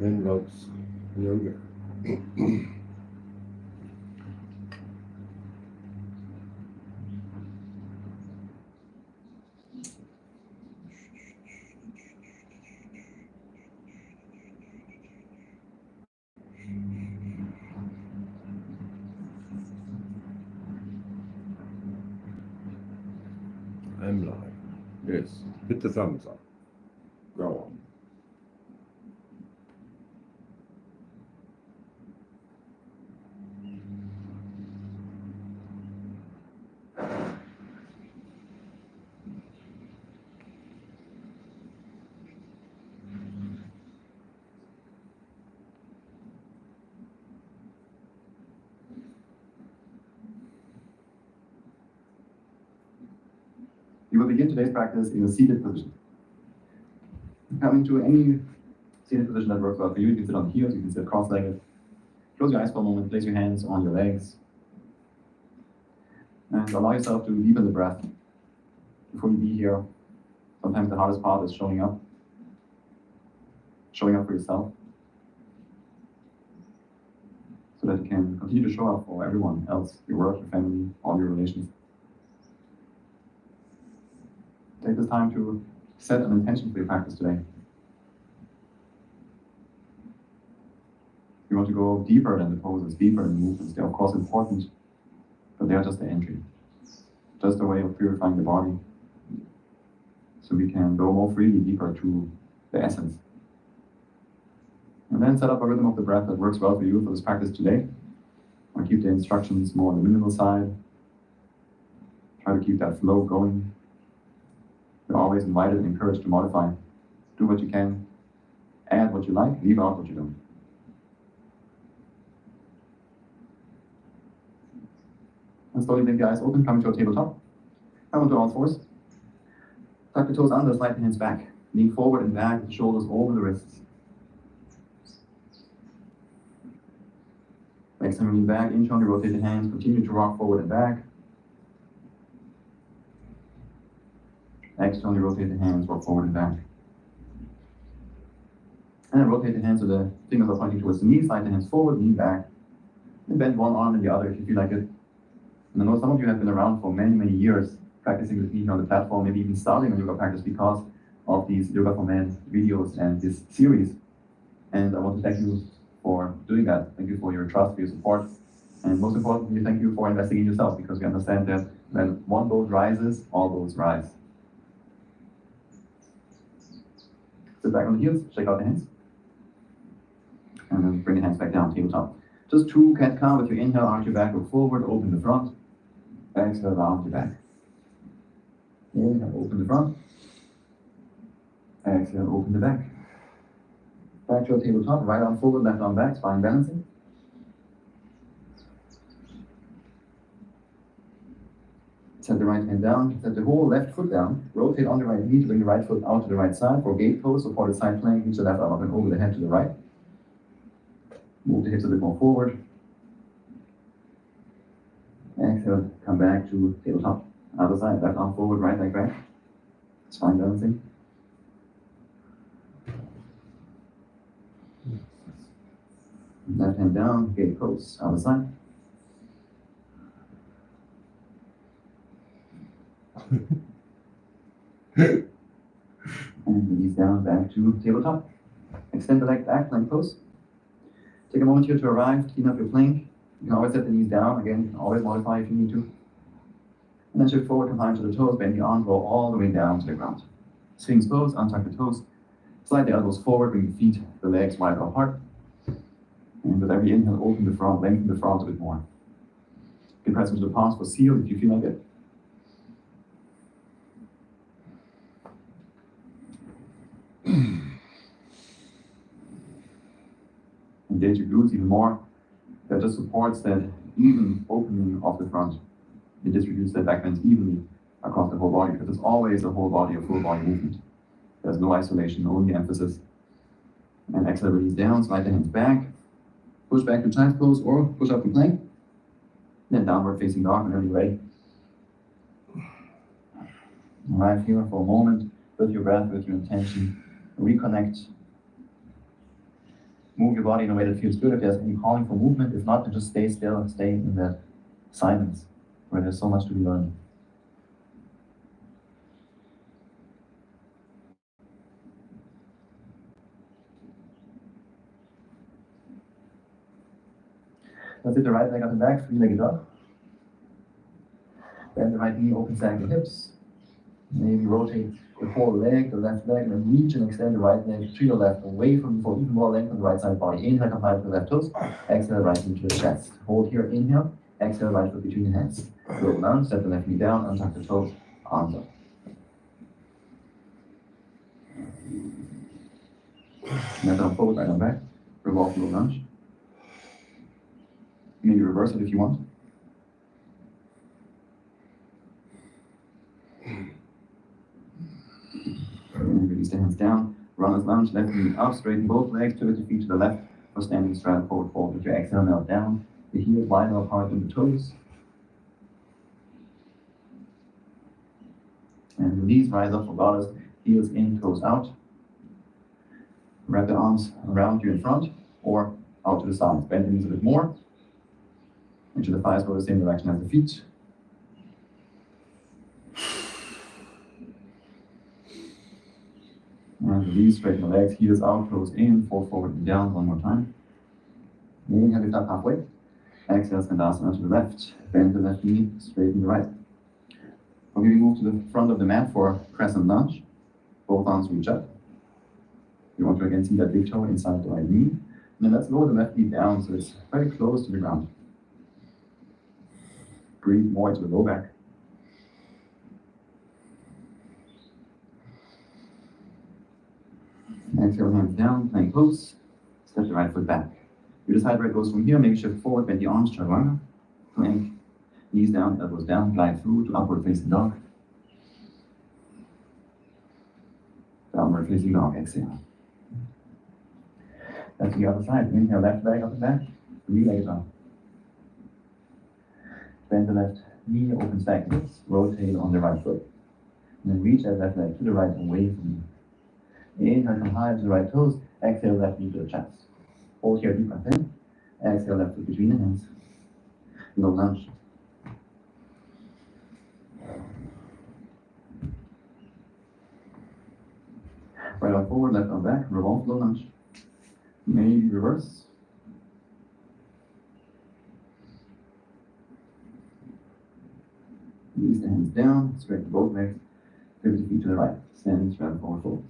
Venlox Yoga. I'm live. Yes. Hit the thumbs up. Go on. You will begin today's practice in a seated position. Coming to any seated position that works well for you. You can sit on the heels, you can sit cross-legged. Close your eyes for a moment, place your hands on your legs. And allow yourself to deepen the breath before you be here. Sometimes the hardest part is showing up for yourself, so that you can continue to show up for everyone else, your work, your family, all your relations. Take this time to set an intention for your practice today. You want to go deeper than the poses, deeper in the movements. They're of course important, but they are just the entry. Just a way of purifying the body, so we can go more freely deeper to the essence. And then set up a rhythm of the breath that works well for you for this practice today. I'll keep the instructions more on the minimal side. Try to keep that flow going. You're always invited and encouraged to modify. Do what you can, add what you like, leave out what you don't. And slowly blink the eyes open, coming to a tabletop. Come onto all fours. Tuck the toes under, slide the hands back. Lean forward and back with the shoulders over the wrists. Next time you lean back, inch on, rotate the hands, continue to rock forward and back. Externally rotate the hands, rock forward and back. And then rotate the hands so the fingers are pointing towards the knees, slide the hands forward, lean back. And bend one arm and the other if you feel like it. And I know some of you have been around for many, many years practicing with me here on the platform, maybe even starting a yoga practice because of these Yoga for Men videos and this series. And I want to thank you for doing that. Thank you for your trust, for your support. And most importantly, thank you for investing in yourself, because we understand that when one boat rises, all boats rise. Sit back on the heels, shake out the hands. And then bring the hands back down, tabletop. Just 2 cat-cow with your inhale, arch your back, look forward, open the front. Exhale, round your back. Inhale, open the front. Exhale, open the back. Back to a tabletop, right arm forward, left arm back, spine balancing. Set the right hand down, set the whole left foot down, rotate on the right knee to bring the right foot out to the right side for gate pose, supported side plank, reach the left arm up and over the head to the right. Move the hips a bit more forward. Exhale, come back to tabletop. Other side, left arm forward, right leg back. Spine balancing. Left hand down, gate pose, other side. And release down, back to tabletop. Extend the leg back, plank pose. Take a moment here to arrive, clean up your plank. You can always set the knees down. Again, you can always modify if you need to. And then shift forward, come high to the toes, bend the arms, roll all the way down to the ground. Sphinx pose, untuck the toes. Slide the elbows forward, bring the feet, the legs wide apart. And with every inhale, open the front, lengthen the front a bit more. You can press into the palms for seal if you feel like it. Engage your glutes even more. That just supports that even opening of the front. It distributes the back bends evenly across the whole body, because it's always a whole body, a full body movement. There's no isolation, only emphasis. And exhale, release down, slide the hands back. Push back to child's pose or push up to plank. Then downward facing dog whenever you're ready. Arrive here for a moment with your breath, with your intention. Reconnect Move your body in a way that feels good. If there's any calling for movement, if not, then just stay still, stay in that silence where there's so much to be learned. Let's hit the right leg up and back, three-legged dog. Bend the right knee, open stack the hips. Maybe rotate the whole leg, the left leg, and then reach and extend the right leg to your left, away from you for even more length on the right side body. Inhale, come high to the left toes. Exhale, right knee to the chest. Hold here, inhale. Exhale, right foot between the hands. Low lunge, step the left knee down, untuck the toes, arms up. Left arm forward, right arm back. Revolve low lunge. Maybe reverse it if you want. And release the hands down. Runner's lunge, left knee up, straighten both legs, pivot the feet to the left for standing straddle forward fold. With your exhale, melt down. The heels widen apart in the toes. And release, rise up for goddess, heels in, toes out. Wrap the arms around you in front or out to the sides. Bend the knees a bit more. Make sure the thighs go the same direction as the feet. And release, straighten the legs, heels out, toes in, fold forward and down one more time. Inhale, lift up halfway. Exhale, Skandasana to the left. Bend the left knee, straighten the right. Okay, we move to the front of the mat for crescent lunge. Both arms reach up. You want to again see that big toe inside the right knee. And then let's lower the left knee down so it's very close to the ground. Breathe more into the low back. Exhale, hands down, plank pose. Step the right foot back. You decide where it goes from here. Maybe shift forward, bend the arms, chaturanga. Plank, knees down, elbows down, glide through to upward facing dog. Downward facing dog, exhale. That's the other side. Inhale, left leg up and back. Three-legged dog. Bend the left knee, open stack hips, rotate on the right foot. And then reach that left leg to the right, away from you. Inhale, come high to the right toes. Exhale, left knee to the chest. Hold here, deep breath in. Exhale, left foot between the hands. Low lunge. Right arm forward, left arm back. Revolve, low lunge. Maybe reverse. Release the hands down, straighten both legs, pivot the feet to the right, standing straddle forward fold.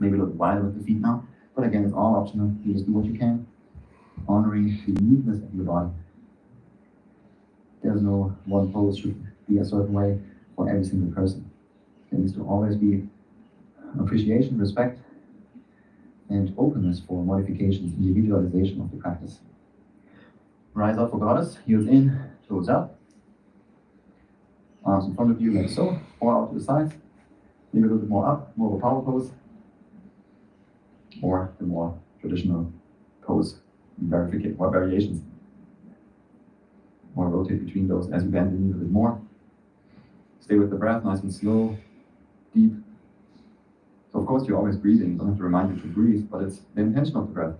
Maybe a little wider with the feet now, but again, it's all optional. You just do what you can, honoring the uniqueness of your body. There's no one pose should be a certain way for every single person. There needs to always be appreciation, respect, and openness for modifications, individualization of the practice. Rise up for goddess, heels in, toes up. Arms in front of you like so, or out to the sides. Maybe a little bit more up, more of a power pose. Or the more traditional pose, or variations. Or rotate between those as you bend the knee a bit more. Stay with the breath, nice and slow, deep. So of course you're always breathing, don't have to remind you to breathe, but it's the intention of the breath.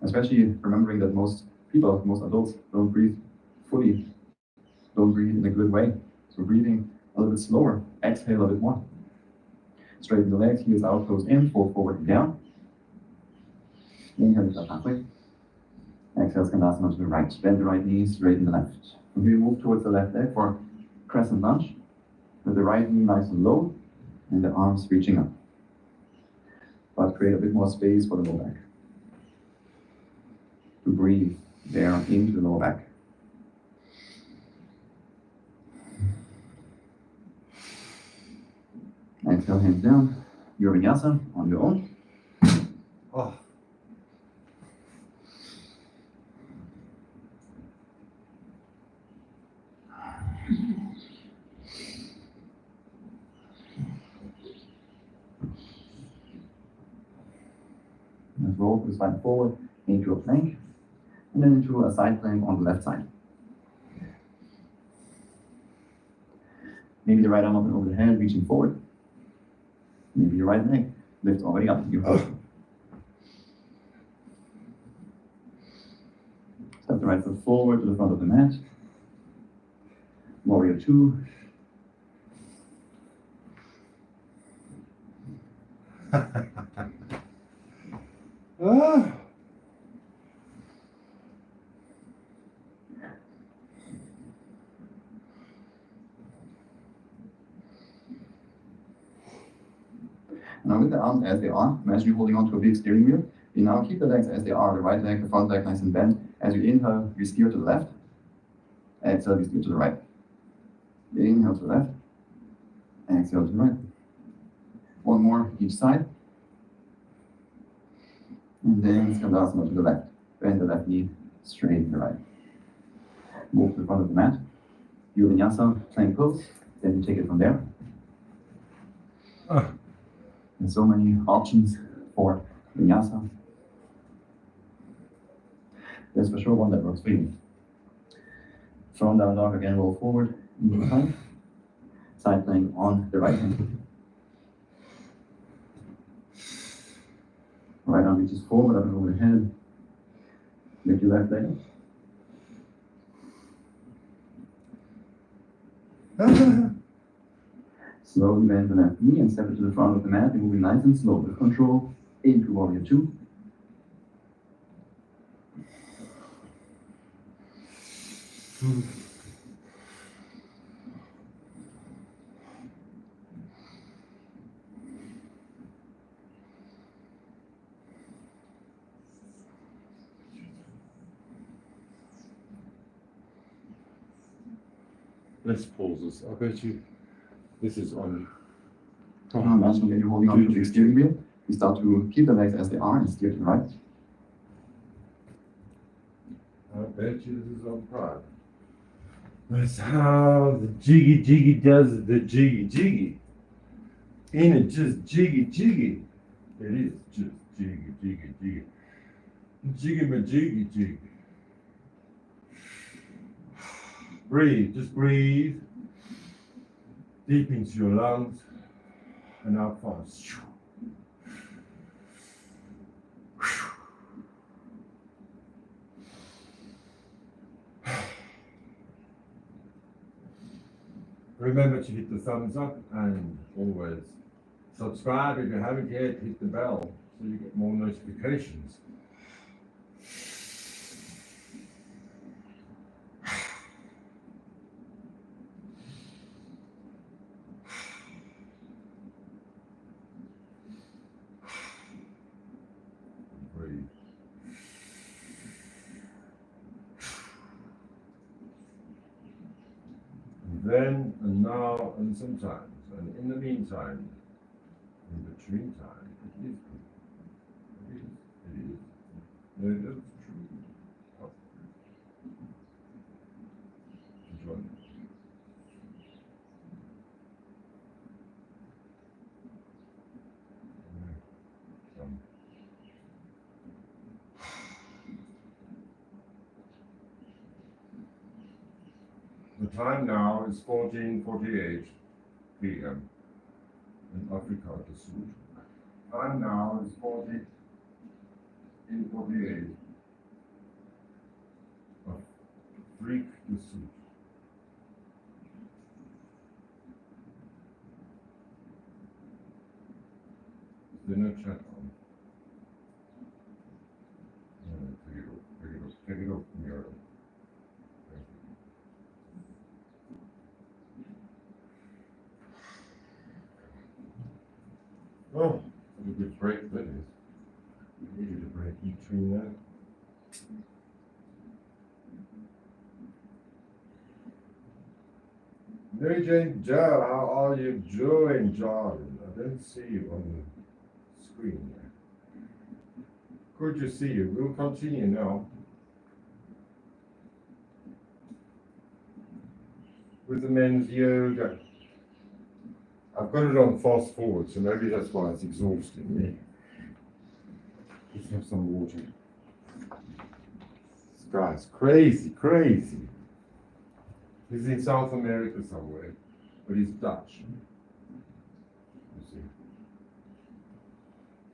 Especially remembering that most people, most adults, don't breathe fully, don't breathe in a good way. So breathing a little bit slower, exhale a bit more. Straighten the legs, heels out, toes in, fold forward and down. Inhale, lift up halfway. Exhale, Skandasana to the right. Bend the right knee, straighten the left. And we move towards the left leg for crescent lunge. With the right knee nice and low, and the arms reaching up. But create a bit more space for the low back. To breathe there into the lower back. Exhale, hands down. Your vinyasa on your own. Oh. Let's roll the spine forward into a plank, and then into a side plank on the left side. Maybe the right arm up and over the head, reaching forward. Maybe your right leg lifts already up to you. right foot forward to the front of the mat. Warrior 2. Ah. Now with the arms as they are, imagine you holding on to a big steering wheel. You now keep the legs as they are, the right leg, the front leg nice and bent. As you inhale, you steer to the left. Exhale, you steer to the right. Inhale to the left. Exhale to the right. One more each side. And then Skandasana to the left. Bend the left knee straight to the right. Move to the front of the mat. Do vinyasa, plank pose. Then you take it from there. And so many options for vinyasa. There's for sure one that works for you. Thrown down dog again, roll forward, knee plank. Side plank on the right hand. Right arm reaches forward, up and over the head. Lift your left leg. Slowly bend the left knee and step it to the front of the mat, and moving nice and slow with control into Warrior 2. Let's pause this. I bet you this is on. Imagine that you're holding on to the steering wheel. You start to keep the legs as they are and steer to the right. I bet you this is on prime. That's how the jiggy jiggy does the jiggy jiggy. Ain't it just jiggy jiggy? It is just jiggy jiggy jiggy. Jiggy ma jiggy jiggy. Breathe, just breathe. Deep into your lungs and out fast. Remember to hit the thumbs up and always subscribe if you haven't yet. Hit the bell so you get more notifications. Breathe. Then and now and sometimes, and in the meantime, in between time, it is good. It is. No, it is true. Oh. Enjoy it. The time now is 14:48 p.m. in Africa do Sul. Time now is 14:48 of Afrique du Sud. Is there no chat on? No, take it off, take it off, take it off from your own. Oh, that's a good break that is. We needed a break in between that. Mary Jane Joe, how are you doing, John? I don't see you on the screen there. Good to see you. We'll continue now with the men's yoga. I've got it on fast forward, so maybe that's why it's exhausting me. Let's have some water. This guy's crazy, crazy. He's in South America somewhere, but he's Dutch. You see.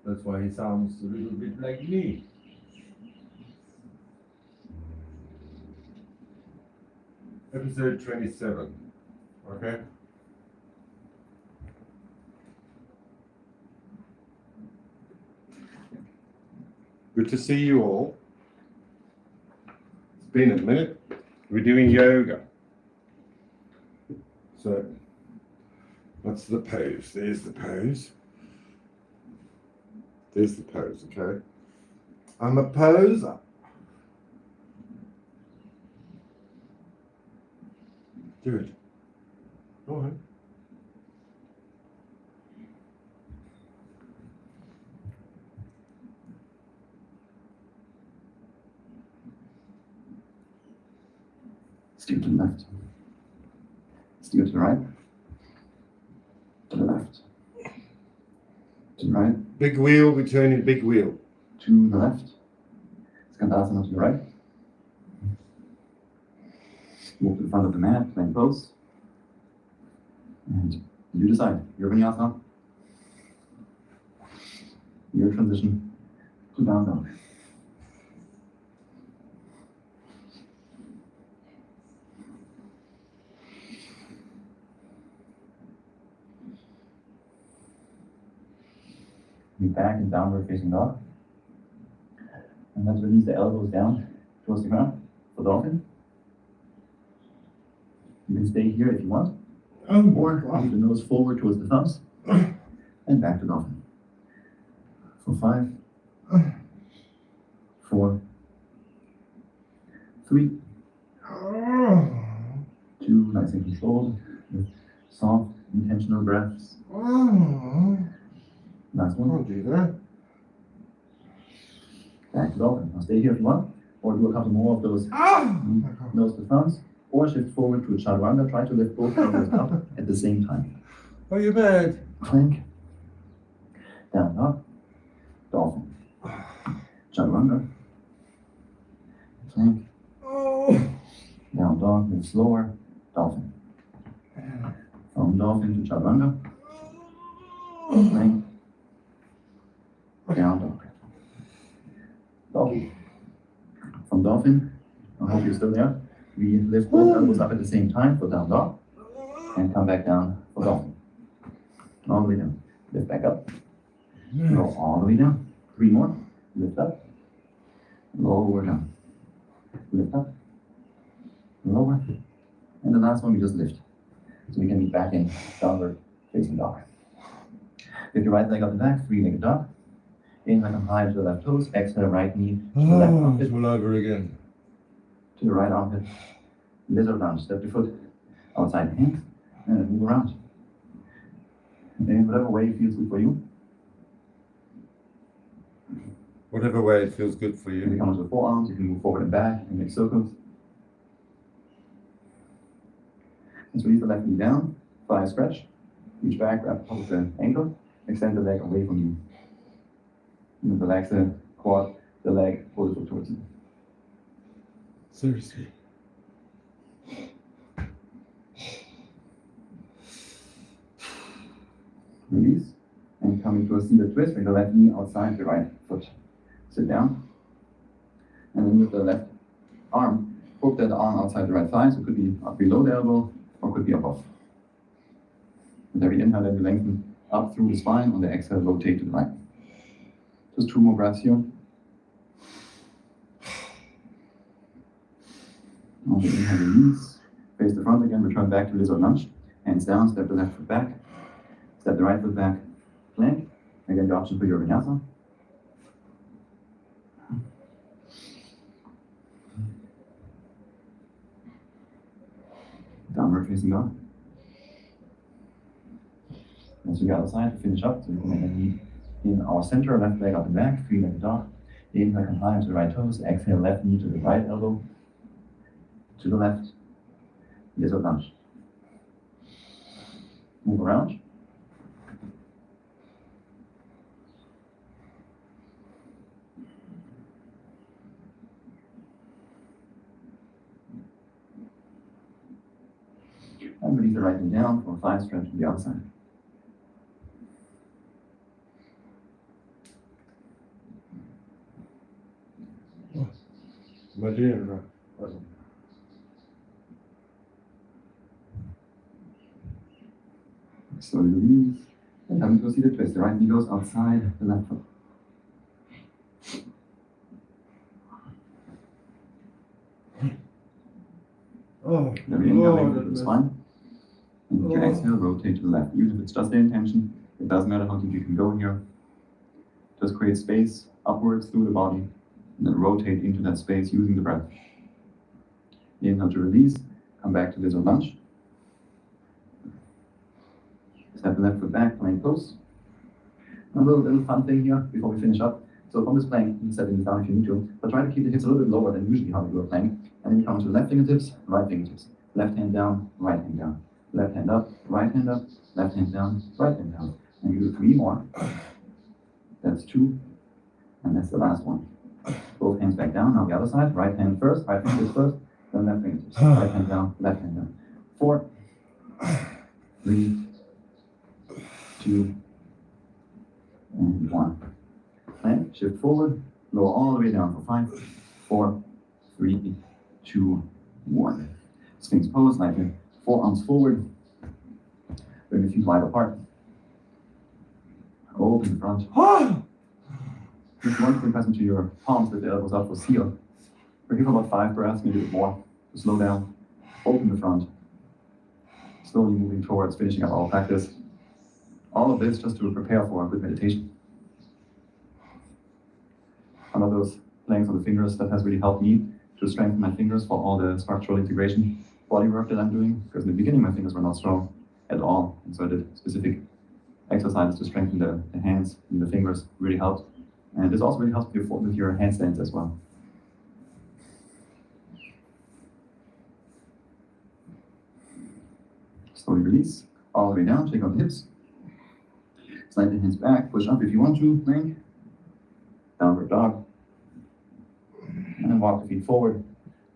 That's why he sounds a little bit like me. episode 27. Okay? Good to see you all. It's been a minute. We're doing yoga. So, what's the pose? There's the pose. There's the pose, okay? I'm a poser. Do it. Go on. Steer to the left. Steer to the right. To the left. To the right. Big wheel, we turn in big wheel. To the left. Skandasana to the right. Move to the front of the mat, plank pose. And you decide. Your vinyasa. Your transition to down dog. Be back in downward facing dog. And let's release the elbows down towards the ground for dolphin. You can stay here if you want. Or move the nose forward towards the thumbs. And back to dolphin. For 5, 4, 3, 2, nice and controlled, with soft, intentional breaths. Last one. I'll do that. Back to dolphin. Now stay here if you want, or do a couple more of those nose to thumbs, or shift forward to a chaturanga. Try to lift both elbows up at the same time. Are you bad? Plank, down dog, dolphin, chaturanga, plank, down dog, move slower, dolphin. From dolphin to chaturanga, plank, down dog. Dolphin. From dolphin, I hope you're still there. We lift both elbows up at the same time for down dog, and come back down for dolphin. All the way down. Lift back up. Go all the way down. 3 more. Lift up. Lower down. Lift up. Lower. And the last one we just lift. So we can be back in downward facing dog. Lift your right leg up and back, 3-legged dog. Inhale and high to the left toes. Exhale, right knee to the left armpit. All over again. To the right armpit. Lizard lunge. Step your foot outside the hands and then move around. And in whatever way feels good for you. Whatever way it feels good for You can you. come onto the forearms, you can move forward and back and make circles. Let's release the left knee down, thigh stretch, reach back, grab the top of the ankle, extend the leg away from you. And then relax the quad, the leg, pull the foot towards you. Seriously. Release, and come into a seated twist, bring the left knee outside the right foot. Sit down, and then with the left arm, hook that arm outside the right thigh, so it could be up below the elbow, or could be above. With every inhale, then you lengthen up through the spine, on the exhale, rotate to the right. Just 2 more breaths here. On the inhale, release, face the front again, return back to lizard lunge, hands down, step the left foot back, step the right foot back, plank, again the option for your vinyasa. Downward facing dog. And so the other side to finish up, so we can make a knee in our center, left leg up and back, 3-legged dog. Inhale and high to the right toes, exhale left knee to the right elbow, to the left, lizard lunge. Move around. And release the right knee down for a thigh stretch to the outside. My dear. Slowly release. And come into a seated twist. The right knee goes outside the left foot. Oh, Then we inhale oh, into the spine. And with your exhale, rotate to the left. Even if it's just the intention, it doesn't matter how deep you can go here. Just create space upwards through the body, and then rotate into that space using the breath. Inhale to release. Come back to lizard lunge. Step the left foot back, plank pose. A little fun thing here before we finish up. So from this plank, you can set it down if you need to, but try to keep the hips a little bit lower than usually how you do a plank. And then you come to the left fingertips, right fingertips. Left hand down, right hand down. Left hand up, right hand up. Left hand down, right hand down. And you do 3 more. That's 2. And that's the last one. Both hands back down. Now the other side. Right hand first, right fingertips first. Then left fingertips. Right hand down, left hand down. 4, 3, 2, and 1. And shift forward, lower all the way down for 5, 4, 3, 2, 1. Sphinx pose, like your forearms forward. Bring the feet wide apart. Open the front. If you want, you can press into your palms with the elbows up for seal. We're here for about 5 breaths, maybe a bit more. So slow down. Open the front. Slowly moving towards finishing up our practice. All of this just to prepare for a good meditation. One of those planks on the fingers that has really helped me to strengthen my fingers for all the structural integration body work that I'm doing. Because in the beginning, my fingers were not strong at all. And so I did specific exercises to strengthen the hands and the fingers. Really helped. And this also really helps with your handstands as well. Slowly release, all the way down, take out the hips. Slide the hands back, push up if you want to, plank. Downward dog. And then walk the feet forward,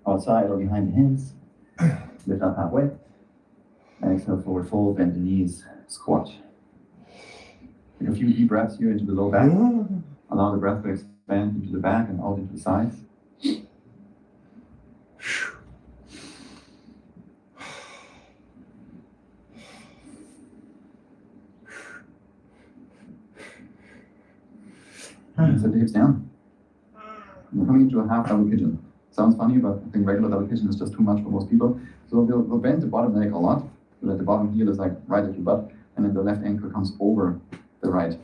outside or behind the hands. Lift up halfway. Exhale, forward fold, bend the knees, squat. Take a few deep breaths here into the low back. Allow the breath to expand into the back and out into the sides. Set the hips down. We're coming into a half double pigeon. Sounds funny, but I think regular double pigeon is just too much for most people. So we'll bend the bottom leg a lot, so that the bottom heel is like right at your butt, and then the left ankle comes over the right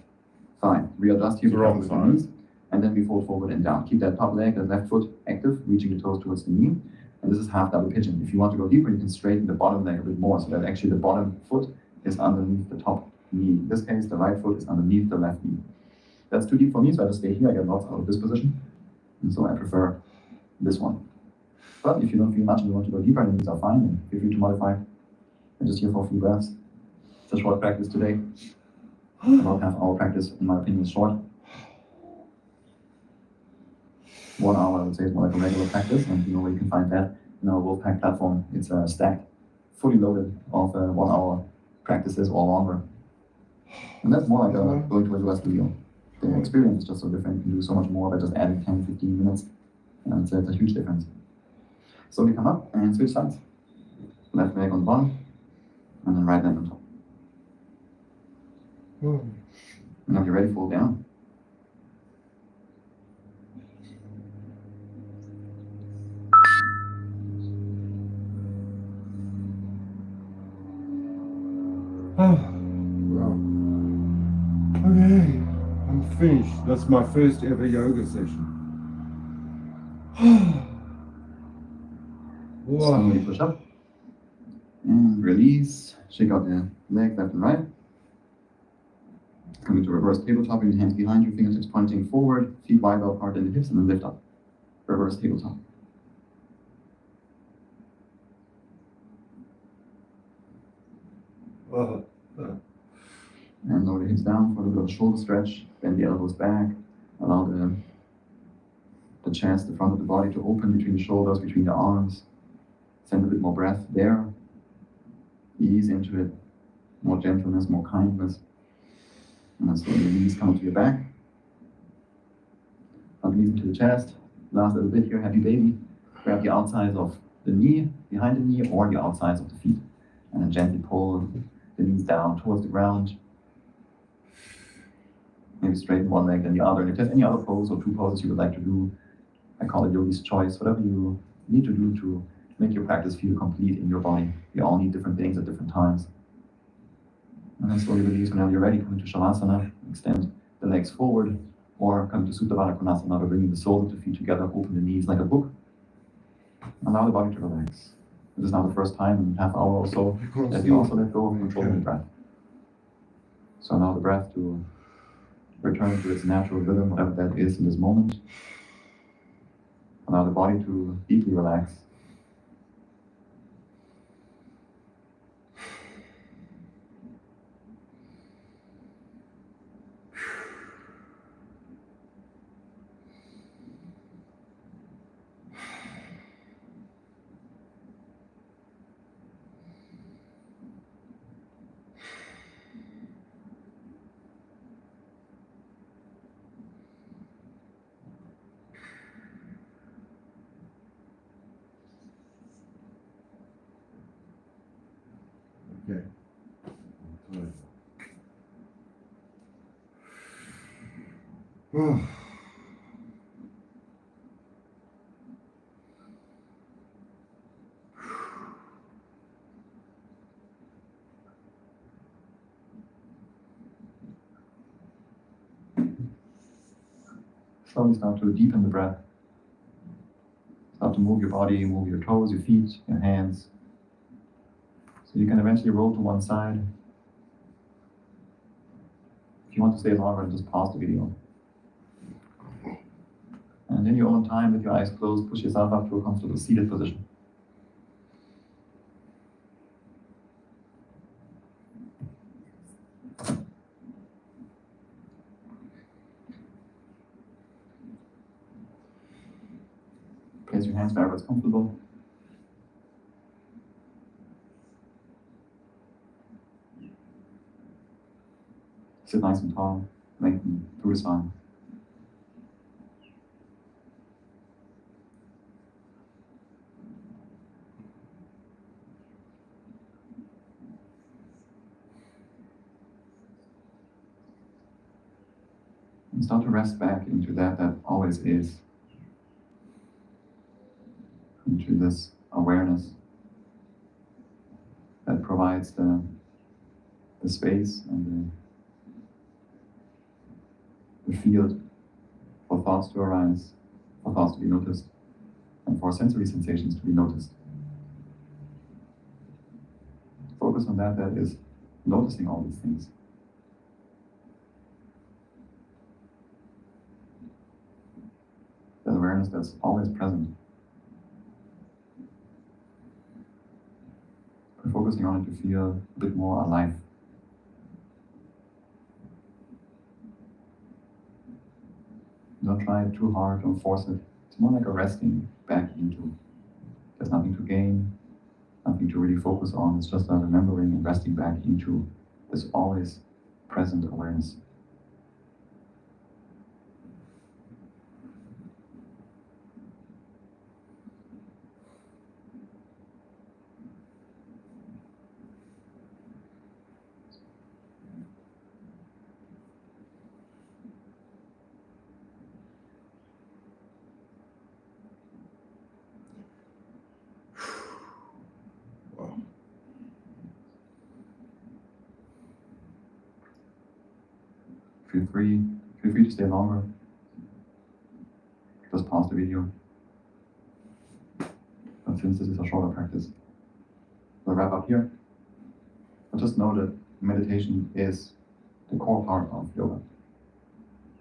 thigh. Readjust here with the knees, and then we fold forward and down. Keep that top leg, the left foot active, reaching the toes towards the knee. And this is half double pigeon. If you want to go deeper, you can straighten the bottom leg a bit more, so that actually the bottom foot is underneath the top knee. In this case, the right foot is underneath the left knee. That's too deep for me, so I just stay here. I get lots out of this position. And so I prefer this one. But if you don't feel much and you want to go deeper, then these are fine. And feel free to modify. I'm just here for a few breaths. It's a short practice today. About half-hour practice, in my opinion, is short. 1 hour, I would say, is more like a regular practice. And you know where you can find that in our Wolfpack platform. It's stacked, fully loaded of 1 hour practices or longer. And that's more like going to a US studio. The experience is just so different. You can do so much more by just adding 10, 15 minutes. And it's a huge difference. Slowly come up and switch sides. Left leg on the bottom, and then right leg on top. And now you're ready, fold down. Wow. Okay, I'm finished. That's my first ever yoga session. Slowly push up. And release. Shake out the leg left and right. Come into reverse tabletop, bring the hands behind you, fingertips pointing forward, feet wide apart in the hips, and then lift up. Reverse tabletop. And lower the hips down for a little bit of shoulder stretch. Bend the elbows back. Allow the chest, the front of the body to open between the shoulders, between the arms. Send a bit more breath there. Ease into it. More gentleness, more kindness. And then slowly release, come to your back. Knees into the chest. Last little bit here, happy baby. Grab the outsides of the knee, behind the knee, or the outsides of the feet. And then gently pull the knees down towards the ground. Maybe straighten one leg and the other. And if there's any other pose or two poses you would like to do, I call it yogi's choice, whatever you need to do to make your practice feel complete in your body. We all need different things at different times. And then slowly release whenever you're ready. Come into Shavasana, extend the legs forward, or come to Supta Baddha Konasana, bringing the soles of the feet together, open the knees like a book. Allow the body to relax. This is now the first time in half hour or so that you also let go of controlling the breath. So allow the breath to return to its natural rhythm, whatever that is in this moment. Allow the body to deeply relax. Okay. Oh. Slowly start to deepen the breath. Start to move your body, move your toes, your feet, your hands. So you can eventually roll to one side. If you want to stay longer, just pause the video. And in your own time, with your eyes closed, push yourself up to a comfortable seated position. Place your hands wherever it's comfortable. Sit nice and tall, lengthen through the spine. And start to rest back into that always is. Into this awareness that provides the space and the field for thoughts to arise, for thoughts to be noticed, and for sensory sensations to be noticed. Focus on that is noticing all these things. That awareness that's always present. We're focusing on it to feel a bit more alive. Don't try it too hard, don't force it. It's more like a resting back into. There's nothing to gain, nothing to really focus on. It's just a remembering and resting back into this always present awareness. Feel free to stay longer. Just pause the video. But since this is a shorter practice, we'll wrap up here. But just know that meditation is the core part of yoga.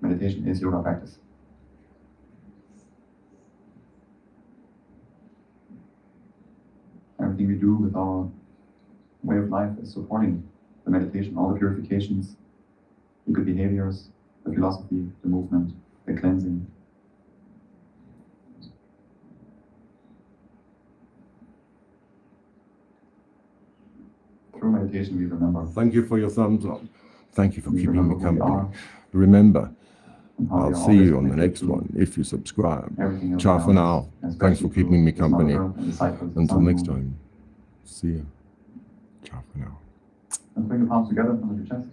Meditation is yoga practice. Everything we do with our way of life is supporting the meditation, all the purifications, the good behaviors, the philosophy, the movement, the cleansing. Through meditation, we remember. Thank you for your thumbs up. Thank you for We keeping me remember who we company. are Remember, and how we I'll are see always you on the connected next to one if you subscribe. everything else Ciao for around now. us, and Thanks for especially keeping me to Mother company. Earth and the cycles of Until sun, next moon. time. See ya. Ciao for now. And bring the palms together in front of your chest.